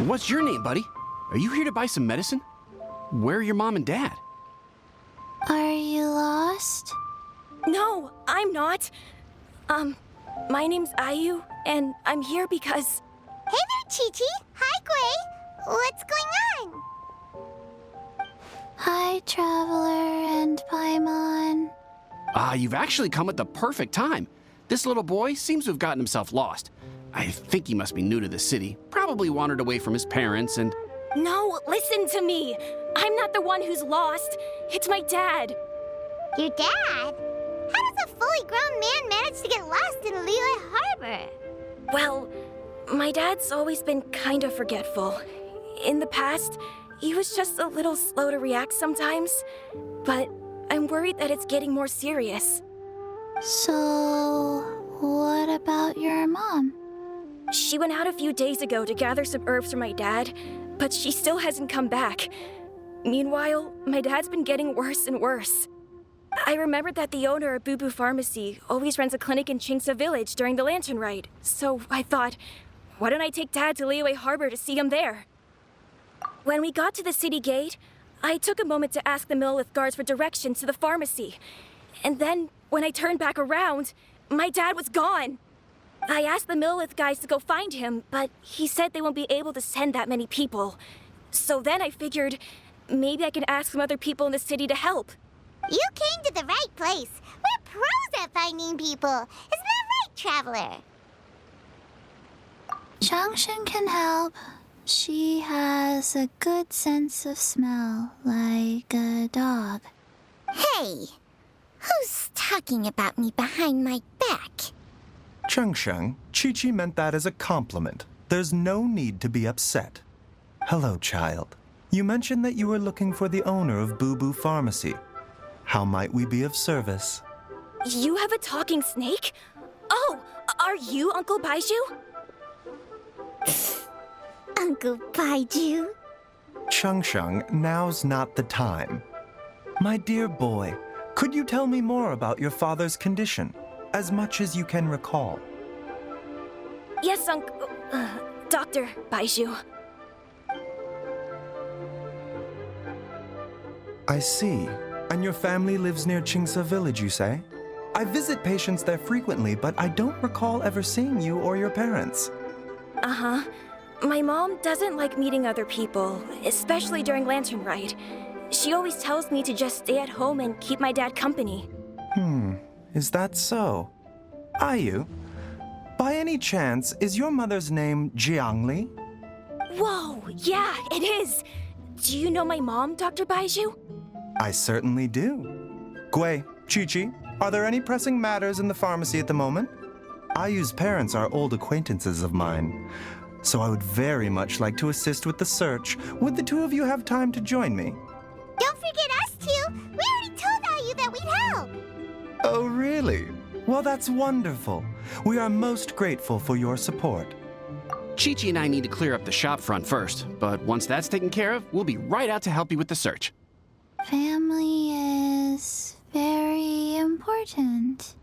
What's your name, buddy? Are you here to buy some medicine? Where are your mom and dad? Are you lost? No, I'm not. My name's Ayu, and I'm here because... Hey there, Chi-Chi. Hi, Gui. What's going on? Hi, Traveler and Paimon. You've actually come at the perfect time. This little boy seems to have gotten himself lost. I think he must be new to the city, probably wandered away from his parents and... No, listen to me. I'm not the one who's lost. It's my dad. Your dad? How does a fully grown man manage to get lost in Liyue Harbor? Well, my dad's always been kind of forgetful. In the past, he was just a little slow to react sometimes. But I'm worried that it's getting more serious. So, what about your mom? She went out a few days ago to gather some herbs for my dad, but she still hasn't come back. Meanwhile, my dad's been getting worse and worse. I remembered that the owner of Boo Boo Pharmacy always runs a clinic in Chingsa Village during the Lantern Rite, so I thought, why don't I take Dad to Liyue Harbor to see him there? When we got to the city gate, I took a moment to ask the Millelith guards for directions to the pharmacy. And then, when I turned back around, my dad was gone. I asked the Millelith guys to go find him, but he said they won't be able to send that many people. So then I figured, maybe I can ask some other people in the city to help. You came to the right place. We're pros at finding people. Isn't that right, Traveler? Genshin can help. She has a good sense of smell, like a dog. Hey, who's talking about me behind my back? Chengsheng, Chi-Chi meant that as a compliment. There's no need to be upset. Hello, child. You mentioned that you were looking for the owner of Boo Boo Pharmacy. How might we be of service? You have a talking snake? Oh, are you Uncle Baiju? Uncle Baiju? Chengsheng, now's not the time. My dear boy, could you tell me more about your father's condition? As much as you can recall. Yes, Dr. Baiju. I see. And your family lives near Chingsa Village, you say? I visit patients there frequently, but I don't recall ever seeing you or your parents. Uh-huh. My mom doesn't like meeting other people, especially during Lantern Rite. She always tells me to just stay at home and keep my dad company. Is that so? Ayu, by any chance, is your mother's name Jiangli? Whoa, yeah, it is. Do you know my mom, Dr. Baiju? I certainly do. Gui, Chi-Chi, are there any pressing matters in the pharmacy at the moment? Ayu's parents are old acquaintances of mine, so I would very much like to assist with the search. Would the two of you have time to join me? Don't forget us two. We already told Ayu that we'd help. Oh, really? Well, that's wonderful. We are most grateful for your support. Chi-Chi and I need to clear up the shop front first, but once that's taken care of, we'll be right out to help you with the search. Family is very important.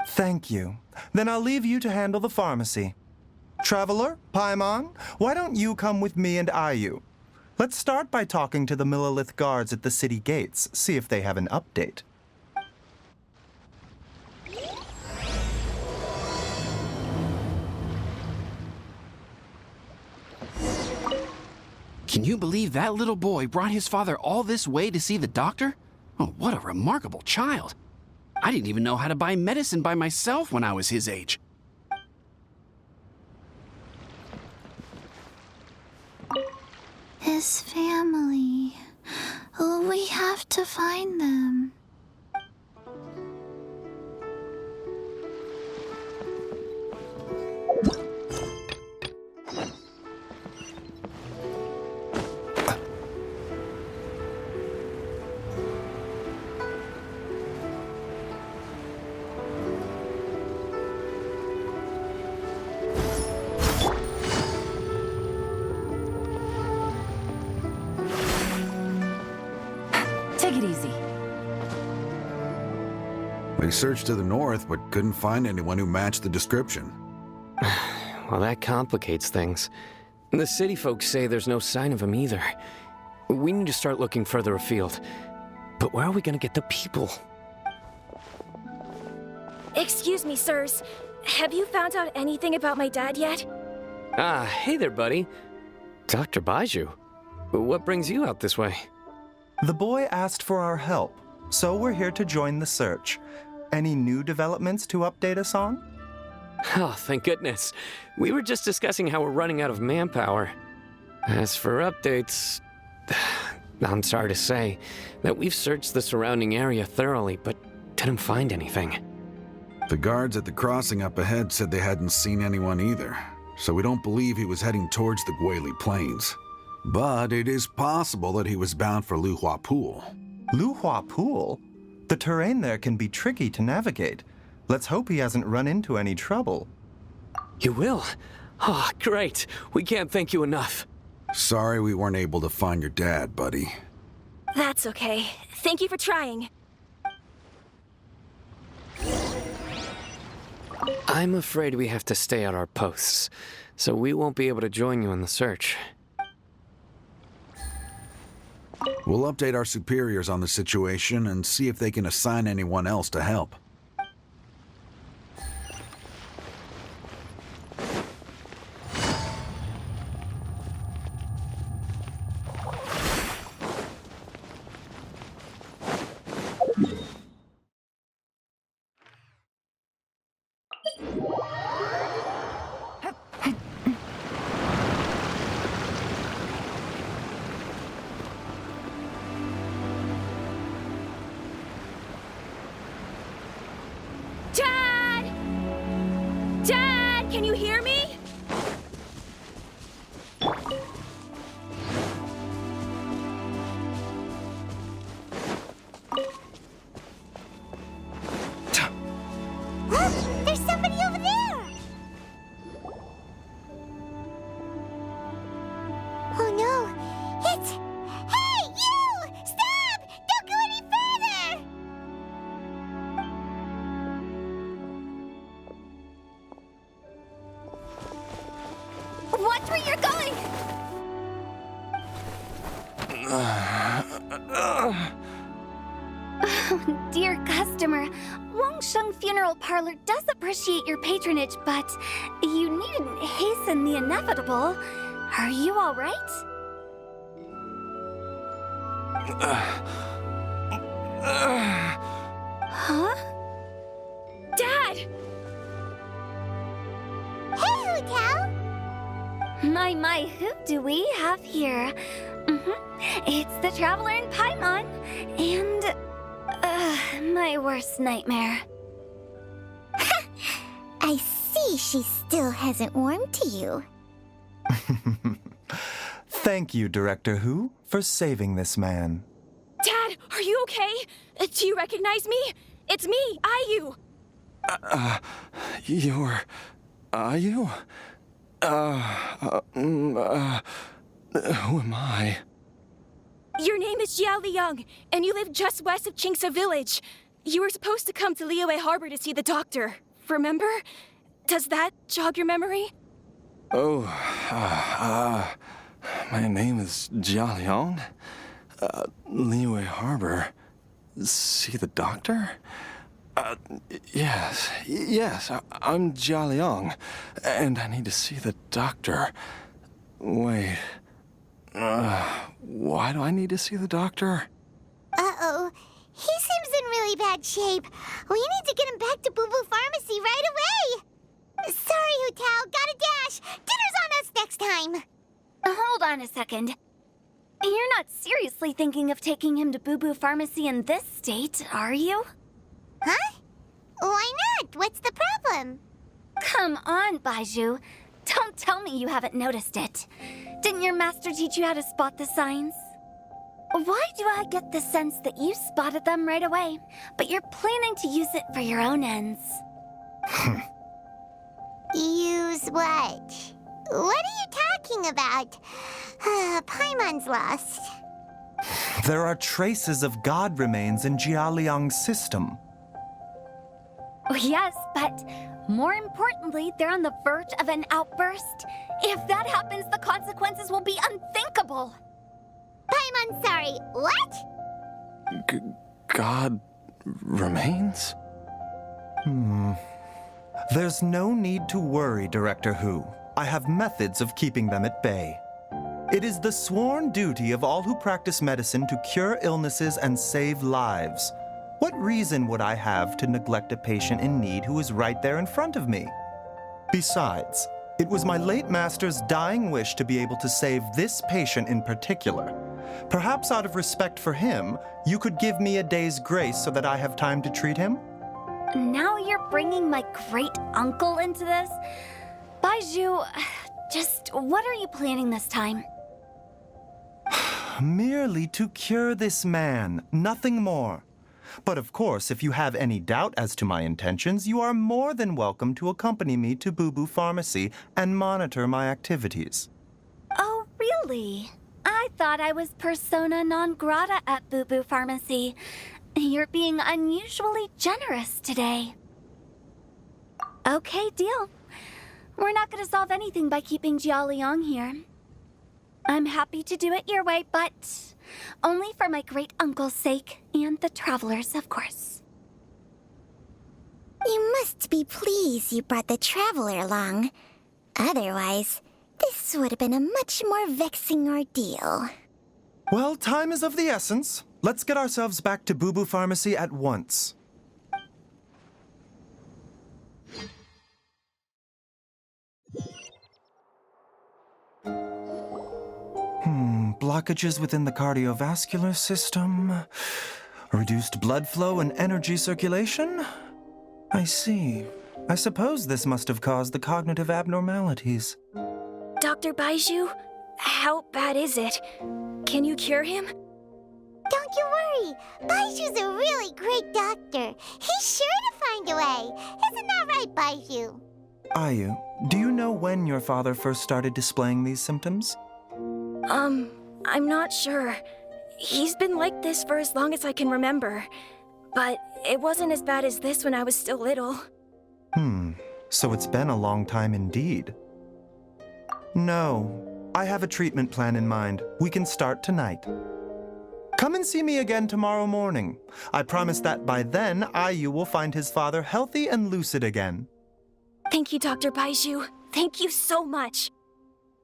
Thank you. Then I'll leave you to handle the pharmacy. Traveler, Paimon, why don't you come with me and Ayu? Let's start by talking to the Millelith guards at the city gates, see if they have an update. Can you believe that little boy brought his father all this way to see the doctor? Oh, what a remarkable child. I didn't even know how to buy medicine by myself when I was his age. His family. We have to find them. Take it easy. We searched to the north, but couldn't find anyone who matched the description. Well, that complicates things. The city folks say there's no sign of him either. We need to start looking further afield. But where are we gonna get the people? Excuse me, sirs. Have you found out anything about my dad yet? Ah, hey there, buddy. Dr. Baiju. What brings you out this way? The boy asked for our help, so we're here to join the search. Any new developments to update us on? Oh, thank goodness. We were just discussing how we're running out of manpower. As for updates, I'm sorry to say that we've searched the surrounding area thoroughly, but didn't find anything. The guards at the crossing up ahead said they hadn't seen anyone either, so we don't believe he was heading towards the Guili Plains. But it is possible that he was bound for Luhua Pool. Luhua Pool? The terrain there can be tricky to navigate. Let's hope he hasn't run into any trouble. You will? Oh, great. We can't thank you enough. Sorry we weren't able to find your dad, buddy. That's okay. Thank you for trying. I'm afraid we have to stay at our posts, so we won't be able to join you in the search. We'll update our superiors on the situation and see if they can assign anyone else to help. Dad! Dad, can you hear me? Look! There's somebody over there! Oh no! It's... Hey, you! Stop! Don't go any further! Watch where you're going! Oh, dear customer, Wangsheng Funeral Parlor does appreciate your patronage, but you needn't hasten the inevitable. Are you all right? Huh? Dad! Hey, Hotel! My, who do we have here? It's the Traveler in Paimon, and my worst nightmare. I see she still hasn't warmed to you. Thank you, Director Hu, for saving this man. Dad, are you okay? Do you recognize me? It's me, Ayu. Are you? Who am I? Your name is Jiao Liang, and you live just west of Qingsa Village. You were supposed to come to Liyue Harbor to see the doctor. Remember? Does that jog your memory? Oh, my name is Jia Liang. Liyue Harbor. See the doctor? Yes, I'm Jia Liang, and I need to see the doctor. Wait, why do I need to see the doctor? Uh-oh. He seems in really bad shape. We need to get him back to Boo Boo Pharmacy right away. Sorry, Hotel. Gotta dash. Dinner's on us next time. Hold on a second. You're not seriously thinking of taking him to Boo Boo Pharmacy in this state, are you? Huh? Why not? What's the problem? Come on, Baiju. Don't tell me you haven't noticed it. Didn't your master teach you how to spot the signs? Why do I get the sense that you spotted them right away, but you're planning to use it for your own ends? Use what? What are you talking about? Paimon's lost. There are traces of god remains in Jia Liang's system. Yes, but more importantly, they're on the verge of an outburst, If that happens, the consequences will be unthinkable. Paimon, sorry, what? God remains? There's no need to worry, Director Who. I have methods of keeping them at bay. It is the sworn duty of all who practice medicine to cure illnesses and save lives. What reason would I have to neglect a patient in need who is right there in front of me? Besides, it was my late master's dying wish to be able to save this patient in particular. Perhaps out of respect for him, you could give me a day's grace so that I have time to treat him? Now you're bringing my great-uncle into this? Baizhu, just what are you planning this time? Merely to cure this man, nothing more. But of course, if you have any doubt as to my intentions, you are more than welcome to accompany me to Boo Boo Pharmacy and monitor my activities. Oh, really? I thought I was persona non grata at Boo Boo Pharmacy. You're being unusually generous today. Okay, deal. We're not going to solve anything by keeping Jia Liang here. I'm happy to do it your way, but only for my great-uncle's sake and the travelers, of course. You must be pleased you brought the traveler along. Otherwise, this would have been a much more vexing ordeal. Well, time is of the essence. Let's get ourselves back to Boo Boo Pharmacy at once. Blockages within the cardiovascular system, reduced blood flow and energy circulation? I see. I suppose this must have caused the cognitive abnormalities. Dr. Baizhu, how bad is it? Can you cure him? Don't you worry. Baiju's a really great doctor. He's sure to find a way. Isn't that right, Baizhu? Ayu, do you know when your father first started displaying these symptoms? I'm not sure. He's been like this for as long as I can remember. But it wasn't as bad as this when I was still little. So it's been a long time indeed. No, I have a treatment plan in mind. We can start tonight. Come and see me again tomorrow morning. I promise that by then, Ayu will find his father healthy and lucid again. Thank you, Dr. Baizhu. Thank you so much.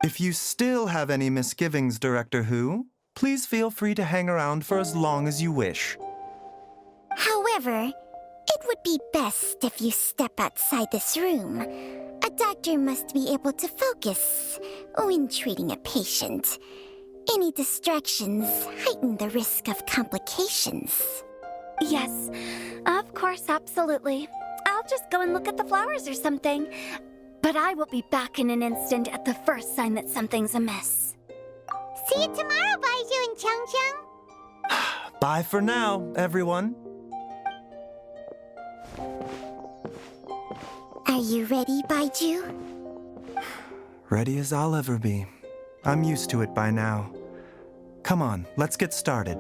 If you still have any misgivings, Director Who, please feel free to hang around for as long as you wish. However, it would be best if you step outside this room. A doctor must be able to focus when treating a patient. Any distractions heighten the risk of complications. Yes, of course, absolutely. I'll just go and look at the flowers or something. But I will be back in an instant at the first sign that something's amiss. See you tomorrow, Baizhu and Chung-Chung. Bye for now, everyone. Are you ready, Baizhu? Ready as I'll ever be. I'm used to it by now. Come on, let's get started.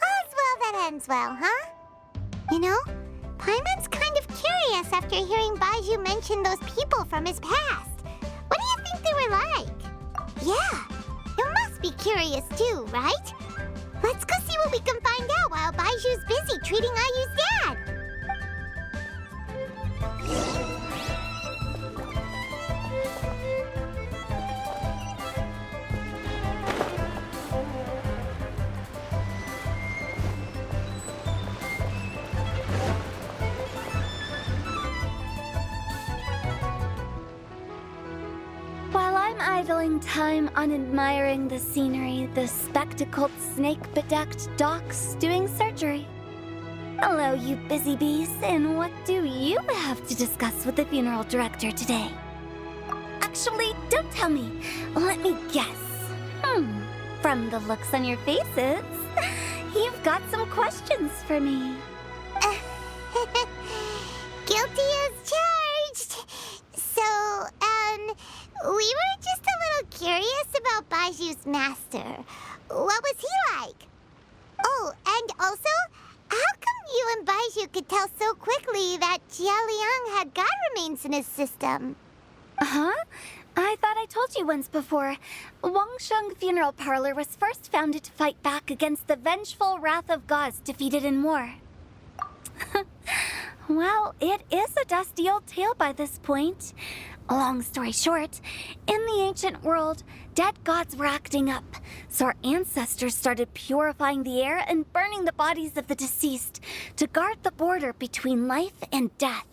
All's well that ends well, huh? You know, Paimon's kind of curious after hearing Baizhu mention those people from his past. What do you think they were like? Yeah, you must be curious too, right? Let's go see what we can find out while Baiju's busy treating Ayu's dad. While I'm idling time on admiring the scenery, the spectacled snake-bedecked docs doing surgery. Hello, you busy bees, and what do you have to discuss with the funeral director today? Actually, don't tell me. Let me guess. From the looks on your faces, you've got some questions for me. Guilty as charged. So, we were just a little curious about Baiju's master. What was he like? Oh, Oh, and also, how come you and Baizhu could tell so quickly that Jia Liang had god remains in his system? Huh? I thought I told you once before. Wangsheng Funeral Parlor was first founded to fight back against the vengeful wrath of gods defeated in war. Well, it is a dusty old tale by this point. Long story short, in the ancient world, dead gods were acting up, so our ancestors started purifying the air and burning the bodies of the deceased to guard the border between life and death.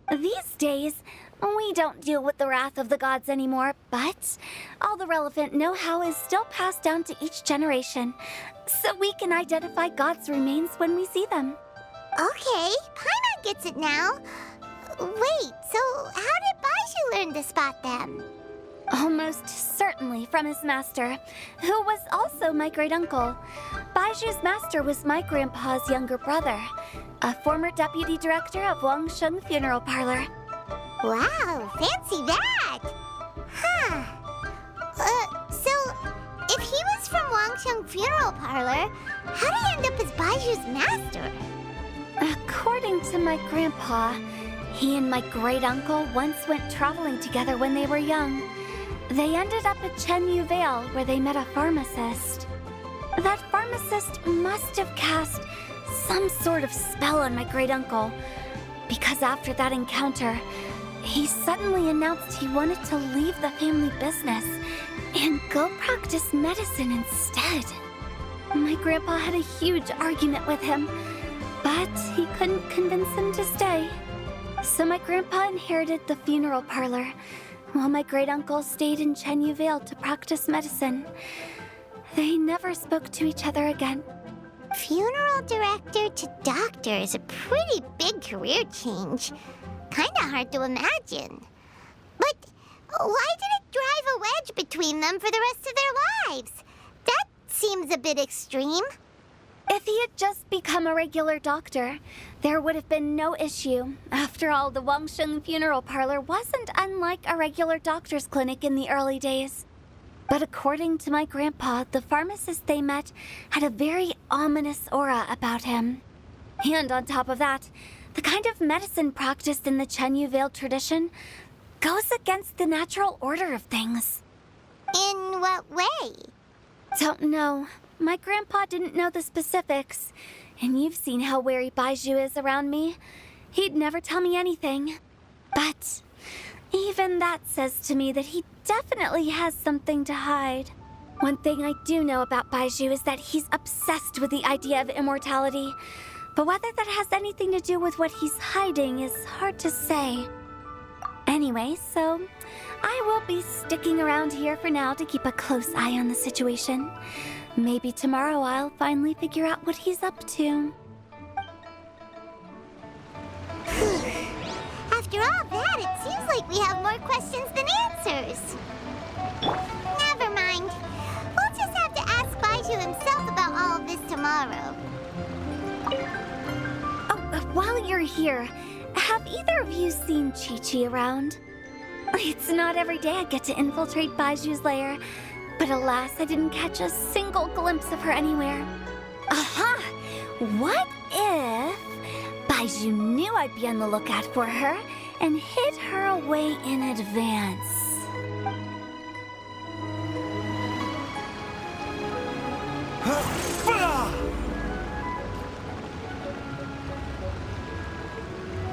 These days, we don't deal with the wrath of the gods anymore, but all the relevant know-how is still passed down to each generation, so we can identify gods' remains when we see them. Okay, Paimon gets it now. Wait, so how did Baizhu learn to spot them? Almost certainly from his master, who was also my great-uncle. Baiju's master was my grandpa's younger brother, a former deputy director of Wangsheng Funeral Parlor. Wow, fancy that! Huh. So, if he was from Wangsheng Funeral Parlor, how did he end up as Baiju's master? According to my grandpa, he and my great-uncle once went traveling together when they were young. They ended up at Chenyu Vale, where they met a pharmacist. That pharmacist must have cast some sort of spell on my great-uncle, because after that encounter, he suddenly announced he wanted to leave the family business and go practice medicine instead. My grandpa had a huge argument with him, but he couldn't convince him to stay. So my grandpa inherited the funeral parlor, while my great-uncle stayed in Chenyu Vale to practice medicine. They never spoke to each other again. Funeral director to doctor is a pretty big career change. Kinda hard to imagine. But why did it drive a wedge between them for the rest of their lives? That seems a bit extreme. If he had just become a regular doctor, there would have been no issue. After all, the Wangsheng Funeral Parlor wasn't unlike a regular doctor's clinic in the early days. But according to my grandpa, the pharmacist they met had a very ominous aura about him. And on top of that, the kind of medicine practiced in the Chenyu Vale tradition goes against the natural order of things. In what way? Don't know. My grandpa didn't know the specifics, and you've seen how wary Baizhu is around me. He'd never tell me anything. But even that says to me that he definitely has something to hide. One thing I do know about Baizhu is that he's obsessed with the idea of immortality. But whether that has anything to do with what he's hiding is hard to say. Anyway, so I will be sticking around here for now to keep a close eye on the situation. Maybe tomorrow I'll finally figure out what he's up to. After all that, it seems like we have more questions than answers. Never mind. We'll just have to ask Baizhu himself about all of this tomorrow. Oh, while you're here, have either of you seen Chi-Chi around? It's not every day I get to infiltrate Baiju's lair, but alas, I didn't catch a single glimpse of her anywhere. Aha! What if Baizhu knew I'd be on the lookout for her and hid her away in advance? Huh?